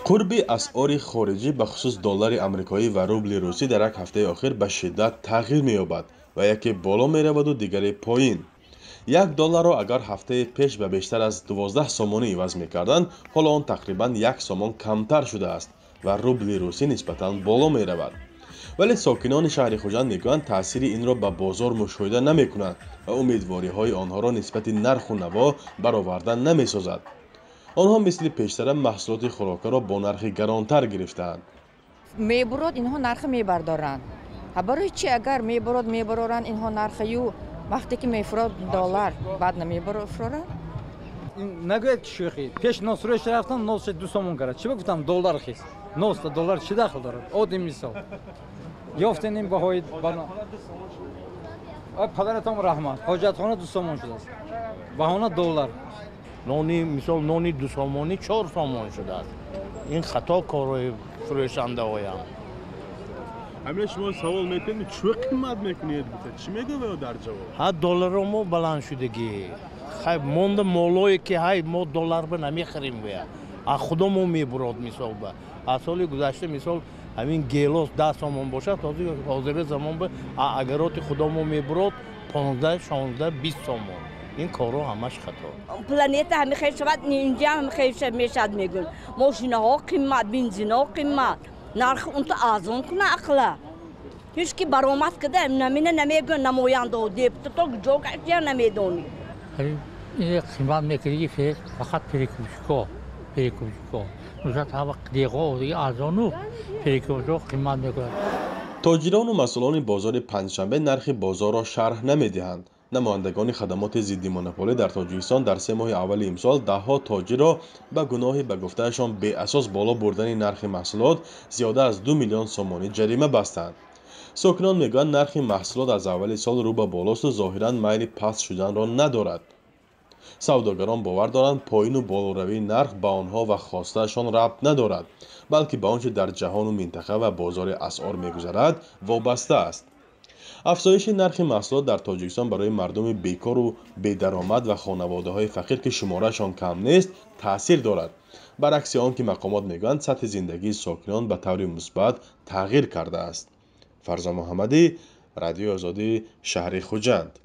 قربی اسعار خارجی به خصوص دلار آمریکایی و روبل روسی در یک هفته اخیر به شدت تغییر می‌یابد و یکی بالا می‌رود و دیگری پایین. یک دلار را اگر هفته پیش به بیشتر از 12 سومانی عوض می‌کردند، حالا آن تقریباً یک سومن کمتر شده است و روبل روسی نسبتاً بالا می‌رود. ولی ساکنان شهر خوجند میگویند تاثیر این را به بازار مشاهده نمی‌کنند و امیدواری‌های آنها را نسبت نرخ و نوا برآورده نمی‌سازد. آنها مثل پیشتر محصولات خوراکی را با نرخ گرانتر گرفتند. میبرد اینها نرخ میبردارند. برای چی اگر میبرند اینها نرخیو وقتی که میفروشند دلار بعد نمیبرند؟ نگوید که شوخی پیش نصرش رفتم نصرش 2 سومون کرد. چی بگفتم دلار خیس. نصر دلار چی داخل دارد؟ عادی مثال. یافتنیم بهای بنا. پدرتون رحمت. حاجتخانه 2 سومون شده است. بهانه دلار. نانی مثال نانی 2 سومانی 4 سومون شده است. این خطا کارای فروشنده هایم. همه شما سوال میکنید چه قیمت میکنید چی میگه در جواب؟ ها دلار ما بلند شدگی. خب مونده مولایی که های ما دلار به نمیخریم بیا. از خودمون میبرد مثال با. سال گذشته مثال همین گیلاس 10 سومون باشه تا حاضر زمان به اگرات خودمون میبرد 15 16 20 سومون. این کارو همش خطا. پلنیت همه خیلی شود اینجا هم خیلی میشد میگن ماشینه ها قیمت بنزین ها قیمت نرخ اون تو آزون کنه اقلا هیچ کی برآمد کده نمیگن نماینده و دیپوتات جو کشیا نمیدونی. این قیمت میکنی فقط پریکوشکو نوشت ها وقت دیگه دیگه آزونو پریکوشکو قیمت میکنه. تاجران و مسئولان بازار پنجشنبه نرخ بازار را شرح نمیدهند. نمایندگان خدمات ضد مونوپولی در تاجیکستان در 3 ماه اول امسال دهها تاجر را به گناه به گفتهشان بی اساس بالا بردن نرخ محصولات زیاده از 2 میلیون سومانی جریمه بستند. ساکنان میگویند نرخ محصولات از اول سال رو به بالاست و ظاهراً میل پست شدن را ندارد. سوداگران باور دارند پایین و بالاروی نرخ به آنها و خواستهشان ربط ندارد، بلکه به آنچه در جهان و منطقه و بازار اسعار میگذرد وابسته است. افزایش نرخ محصولات در تاجیکستان برای مردم بیکار و بی‌درآمد و خانواده‌های فقیر که شمارهشان کم نیست تاثیر دارد. برعکس آن که مقامات میگویند سطح زندگی ساکنان به طور مثبت تغییر کرده است. فرزان محمدی، رادیو آزادی، شهر خوجند.